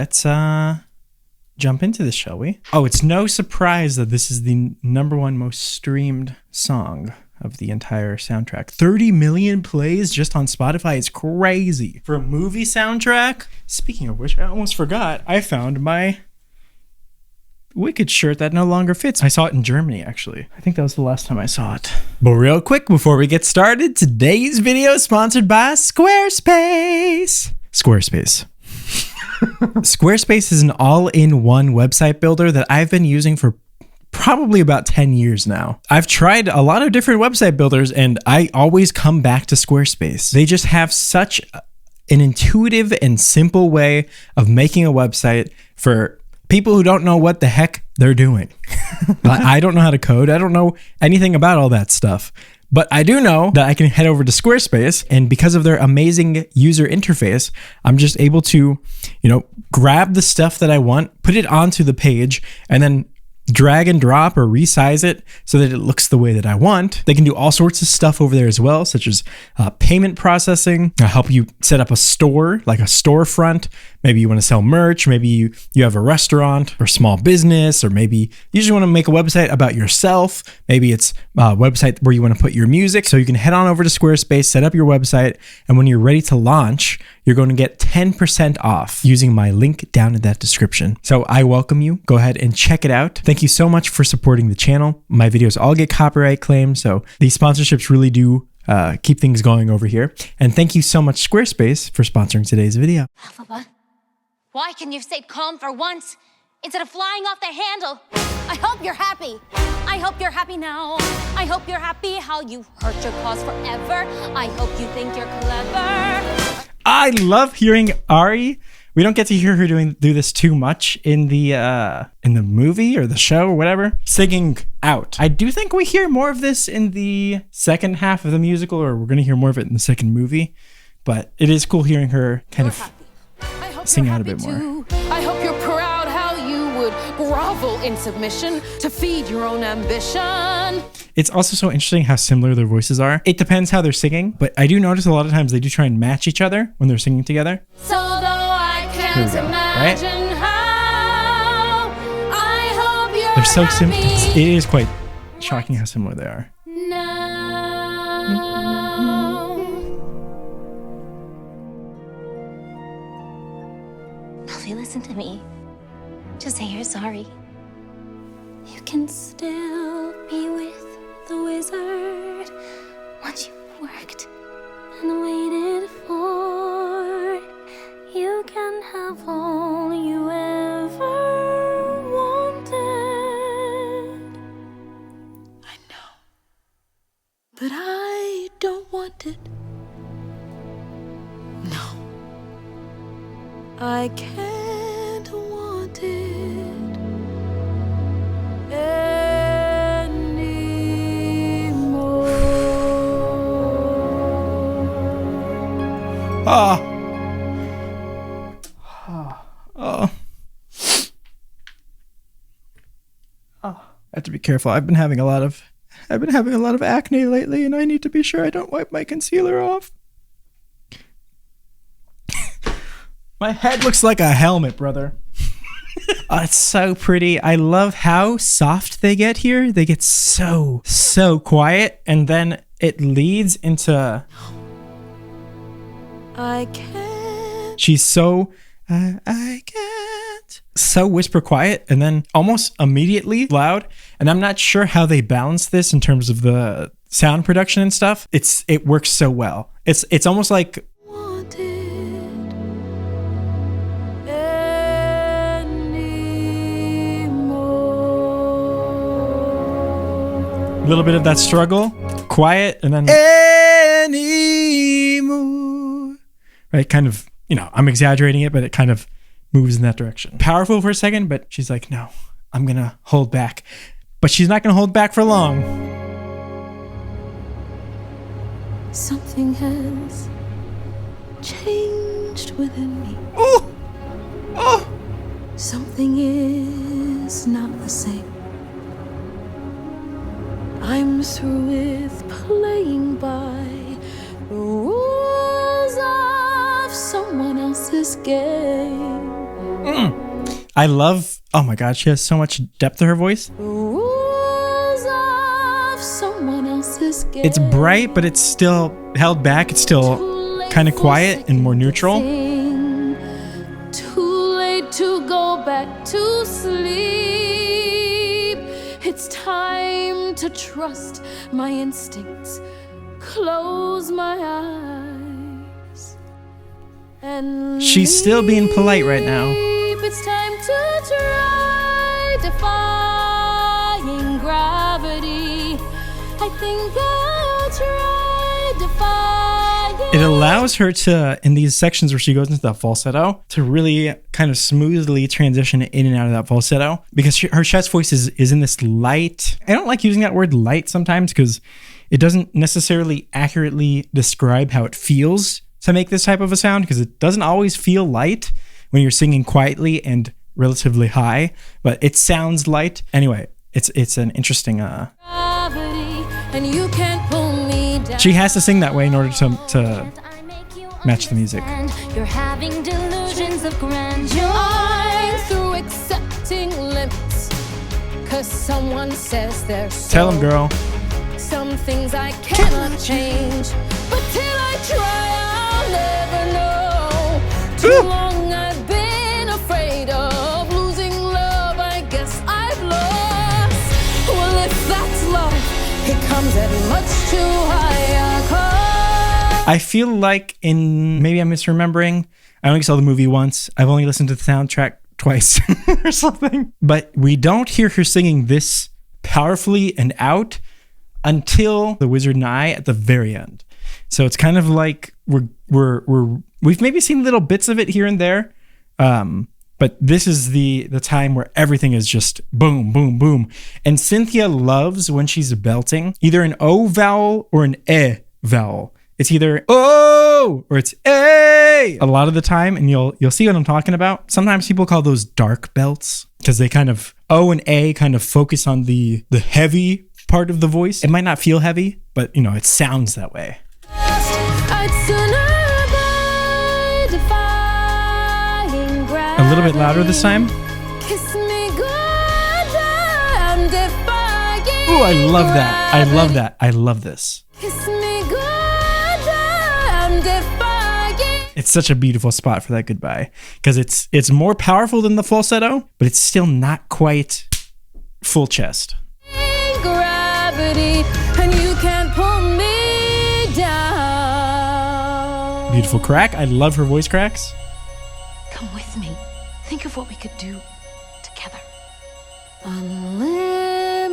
let's jump into this, shall we? Oh, it's no surprise that this is the #1 most streamed song of the entire soundtrack. 30 million plays just on Spotify is crazy. For a movie soundtrack, speaking of which, I almost forgot, I found my Wicked shirt that no longer fits. I saw it in Germany, actually. I think that was the last time I saw it. But real quick, before we get started, today's video is sponsored by Squarespace. Squarespace is an all-in-one website builder that I've been using for probably about 10 years now. I've tried a lot of different website builders and I always come back to Squarespace. They just have such an intuitive and simple way of making a website for people who don't know what the heck they're doing. I don't know how to code. I don't know anything about all that stuff. But I do know that I can head over to Squarespace, and because of their amazing user interface, I'm just able to, grab the stuff that I want, put it onto the page, and then drag and drop or resize it so that it looks the way that I want. They can do all sorts of stuff over there as well, such as payment processing, help you set up a store, like a storefront. Maybe you want to sell merch. Maybe you have a restaurant or small business, or maybe you just want to make a website about yourself. Maybe it's a website where you want to put your music. So you can head on over to Squarespace, set up your website, and when you're ready to launch, you're going to get 10% off using my link down in that description. So I welcome you. Go ahead and check it out. Thank you so much for supporting the channel. My videos all get copyright claimed, so these sponsorships really do keep things going over here. And thank you so much, Squarespace, for sponsoring today's video. Alphaba, why can you stay calm for once instead of flying off the handle? I hope you're happy. I hope you're happy now. I hope you're happy how you hurt your cause forever. I hope you think you're clever. I love hearing Ari. We don't get to hear her do this too much in the movie or the show or whatever. Singing out. I do think we hear more of this in the second half of the musical, or we're going to hear more of it in the second movie. But it is cool hearing her kind of sing out a bit more. I hope you're proud how you would grovel in submission to feed your own ambition. It's also so interesting how similar their voices are. It depends how they're singing, but I do notice a lot of times they do try and match each other when they're singing together. So though I can't imagine how, I hope you're They're so happy. It is quite shocking how similar they are. Alfie, listen to me. Just say you're sorry. You can still be with the wizard once you've worked and waited for. You can have all you ever wanted. I know, but I don't want it. No, I can't want it anymore. Oh. I have to be careful. I've been having a lot of acne lately, and I need to be sure I don't wipe my concealer off. My head looks like a helmet, brother. Oh, it's so pretty. I love how soft they get here. They get so quiet, and then it leads into I can't. She's so I can't. So whisper quiet and then almost immediately loud. And I'm not sure how they balance this in terms of the sound production and stuff. It works so well. It's almost like a little bit of that struggle, quiet, and then anymore. Right, kind of, I'm exaggerating it, but it kind of moves in that direction. Powerful for a second, but she's like, no, I'm gonna hold back. But she's not gonna hold back for long. Something has changed within me. Oh! Oh! Something is not the same. I'm through with playing by the rules of someone else's game. I love, oh my God, she has so much depth to her voice. Rules of someone else's game. It's bright, but it's still held back. It's still kind of quiet and more neutral. Too late to go back to sleep. It's time to trust my instincts. Close my eyes. And She's still being polite right now. it's time to try defying gravity. I think I'll try defying. It allows her to, in these sections where she goes into that falsetto, to really kind of smoothly transition in and out of that falsetto, because her chest voice is in this light. I don't like using that word light sometimes because it doesn't necessarily accurately describe how it feels to make this type of a sound, because it doesn't always feel light when you're singing quietly and relatively high, but it sounds light. Anyway, it's an interesting Gravity, and you can't pull me down. she has to sing that way in order to match the music. You're having delusions of grandeur. I'm through accepting limits, 'cause someone says they're so. Tell him, girl. Some things I cannot change, but till I try, I'll never know. Too long I've been afraid of losing love. I guess I've lost. Well, if that's love, it comes at much too high a cost. I feel like maybe I'm misremembering. I only saw the movie once. I've only listened to the soundtrack twice or something. But we don't hear her singing this powerfully and out until The Wizard and I at the very end. So it's kind of like we've maybe seen little bits of it here and there. But this is the time where everything is just boom, boom, boom. And Cynthia loves when she's belting either an O vowel or an E vowel. It's either O or it's A a lot of the time, and you'll see what I'm talking about. Sometimes people call those dark belts because they kind of O and A kind of focus on the heavy part of the voice. It might not feel heavy, but it sounds that way. I'd sooner die defying gravity. A little bit louder this time. Kiss me good, I'm defying. Ooh, I love that. I love that. I love this. Kiss me good, I'm defying. It's such a beautiful spot for that goodbye because it's more powerful than the falsetto, but it's still not quite full chest. Gravity, and you can't pull me down. Beautiful crack. I love her voice cracks. Come with me. Think of what we could do together.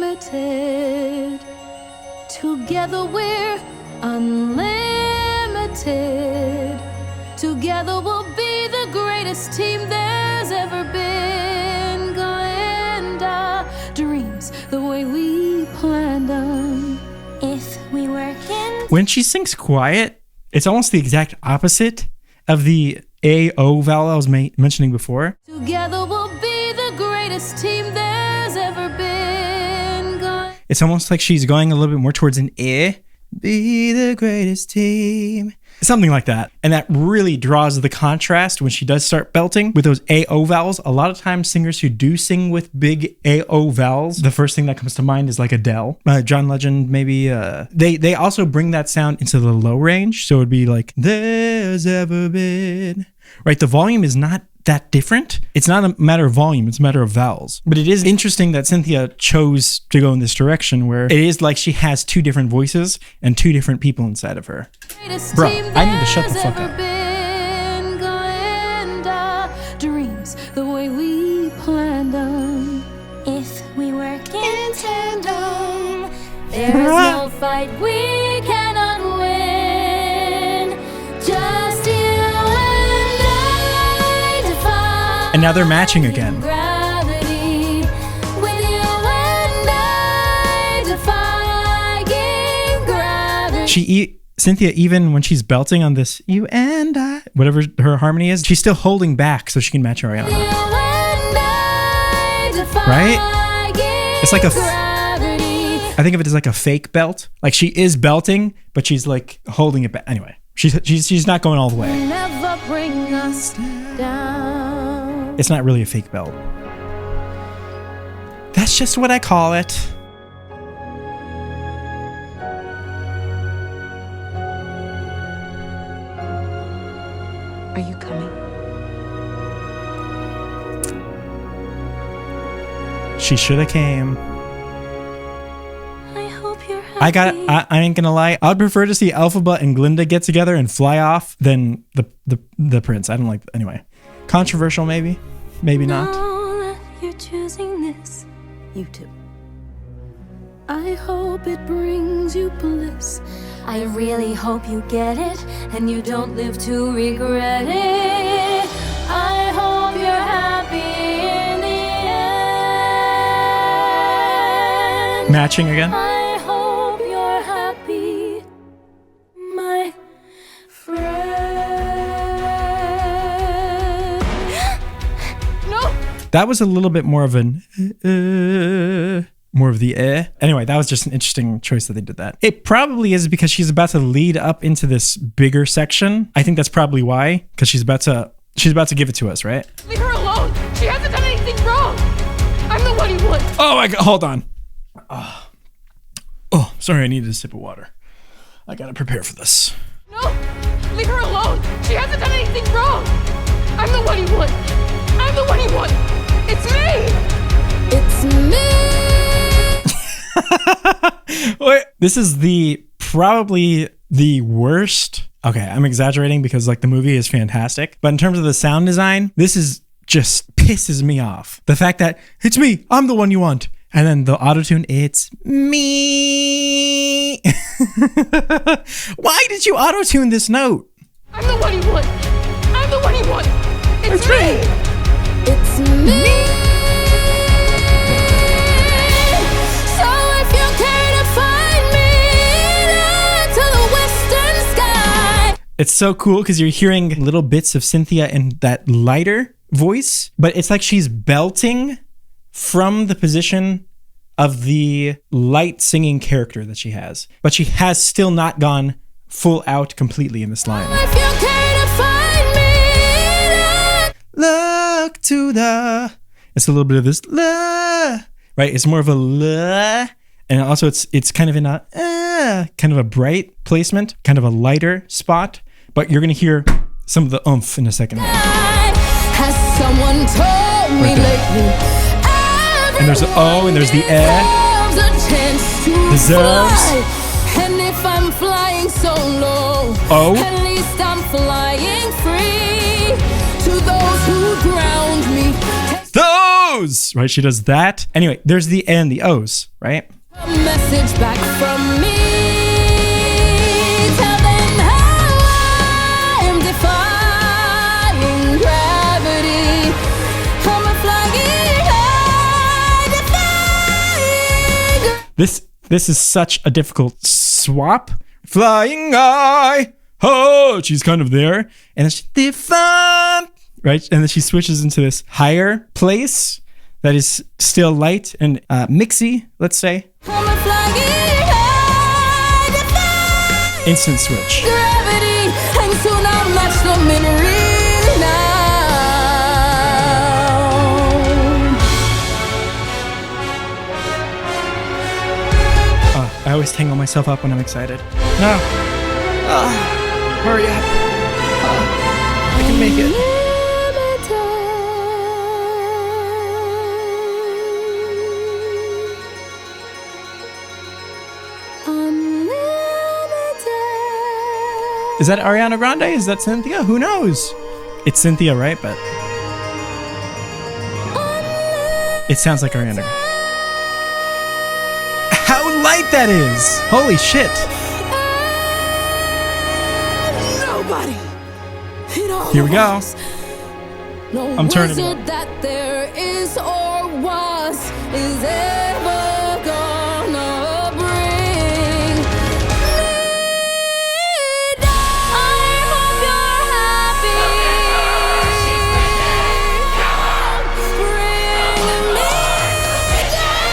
Unlimited. Together we're unlimited. Together we'll be the greatest team there's ever been. Go and our dreams the way we planned them. If we work in When she sings quiet, it's almost the exact opposite of the A-O vowel I was mentioning before. Together we'll be the greatest team there's ever been. Go. It's almost like she's going a little bit more towards an E. Be the greatest team. Something like that. And that really draws the contrast when she does start belting with those A-O vowels. A lot of times singers who do sing with big A-O vowels, the first thing that comes to mind is like Adele. John Legend, maybe. They also bring that sound into the low range. So it'd be like, there's ever been. Right? The volume is not that different. It's not a matter of volume, it's a matter of vowels. But it is interesting that Cynthia chose to go in this direction where it is like she has two different voices and two different people inside of her. Bro, I need to shut the fuck up. Go and our dreams the way we planned them. if we work in tandem, There is no fight we cannot win. Just you and I defy. And now they're matching again. Gravity. With you and I defying gravity. Cynthia, even when she's belting on this, you and I, whatever her harmony is, she's still holding back so she can match Ariana. You and I defying Right? It's like gravity. I think of it as like a fake belt. Like she is belting, but she's like holding it back. Anyway, she's not going all the way. Never bring us down. It's not really a fake belt. That's just what I call it. Are you coming? She should have came. I hope you're happy. I ain't gonna lie. I'd prefer to see Elphaba and Glinda get together and fly off than the prince. I don't like, anyway. Controversial, maybe. Maybe not. Now that you're choosing this, You too. I hope it brings you bliss. I really hope you get it and you don't live to regret it. I hope you're happy in the end. Matching again. I hope you're happy, my friend. No! That was a little bit more of an more of the Anyway, that was just an interesting choice that they did that. It probably is because she's about to lead up into this bigger section. I think that's probably why, because she's about to give it to us, right? Leave her alone! She hasn't done anything wrong! I'm the one you want! Oh my god, hold on. Oh, sorry, I needed a sip of water. I gotta prepare for this. No! Leave her alone! She hasn't done anything wrong! I'm the one you want! I'm the one you want! It's me! It's me! Wait, this is probably the worst. Okay, I'm exaggerating because like the movie is fantastic, but in terms of the sound design, this is just pisses me off. The fact that it's me, I'm the one you want. And then the autotune, it's me. Why did you autotune this note? I'm the one you want! I'm the one you want! It's me! It's me! So if you care to find me to the western sky. It's so cool because you're hearing little bits of Cynthia in that lighter voice, but it's like she's belting from the position of the light singing character that she has. But she has still not gone full out completely in this line. If you care to find me Look to the... It's a little bit of this la, right? It's more of a la, and also it's kind of in a kind of a bright placement, kind of a lighter spot. But you're gonna hear some of the oomph in a second. has someone told me Right there. lately? And there's the O and there's the Deserves. And if I'm flying solo, Oh. at least I'm flying free. To those who ground me, Those, right? She does that. Anyway, there's the N, the O's, right? a message back from me. Tell them how I am defying gravity. I'm a flying high, defying. This is such a difficult swap. Flying high, oh, she's kind of there, and then she define, right? And then she switches into this higher place that is still light and mixy, let's say. I'm a flying high, defying Instant switch. gravity, and soon I'll match the memory now. I always tangle myself up when I'm excited. No. Hurry up. I can make it. Is that Ariana Grande? Is that Cynthia? Who knows? It's Cynthia, right? But it sounds like Ariana Grande. How light that is! Holy shit! Nobody in all Here we the go. worlds, no I'm turning it wizard up. that there is or was is ever gonna bring me down. I hope you're happy. Bring me down.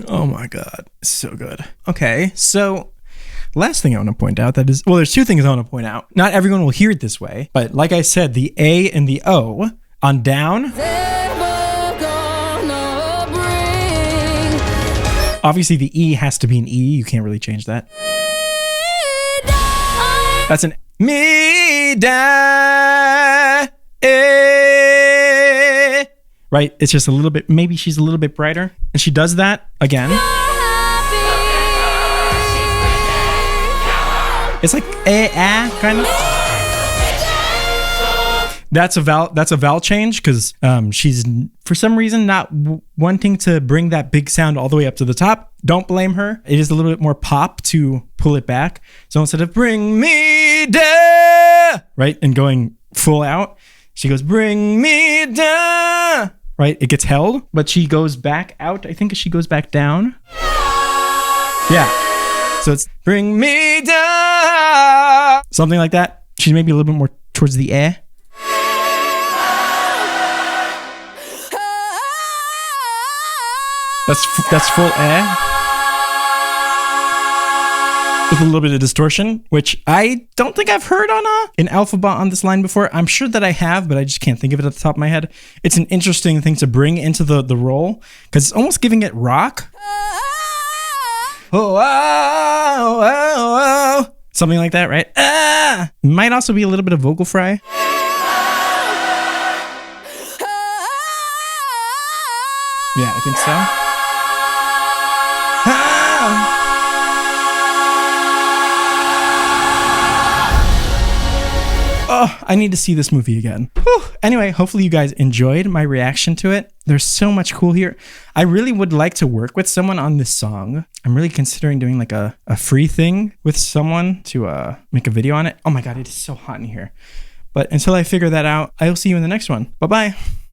Oh my God. So good. Okay. So last thing I want to point out that is, well, there's two things I want to point out. Not everyone will hear it this way, but like I said, the A and the O on down. Obviously the E has to be an E. You can't really change that. That's an me da eh. Right? It's just a little bit, maybe she's a little bit brighter. And she does that again. It's like kind of. That's a vowel change because she's for some reason not wanting to bring that big sound all the way up to the top. Don't blame her. It is a little bit more pop to pull it back. So instead of bring me down, right, and going full out, she goes bring me down. Right, it gets held, but she goes back out. I think she goes back down. Yeah. So it's bring me down. Something like that. She's maybe a little bit more towards the eh. That's full eh. With a little bit of distortion, which I don't think I've heard on an Alphabot on this line before. I'm sure that I have, but I just can't think of it at the top of my head. It's an interesting thing to bring into the role because it's almost giving it rock. Oh, oh, oh, oh. Something like that, right? Might also be a little bit of vocal fry. Yeah, I think so. Oh, I need to see this movie again. Whew. Anyway, hopefully you guys enjoyed my reaction to it. There's so much cool here. I really would like to work with someone on this song. I'm really considering doing like a free thing with someone to make a video on it. Oh my God, it is so hot in here. But until I figure that out, I'll see you in the next one. Bye-bye.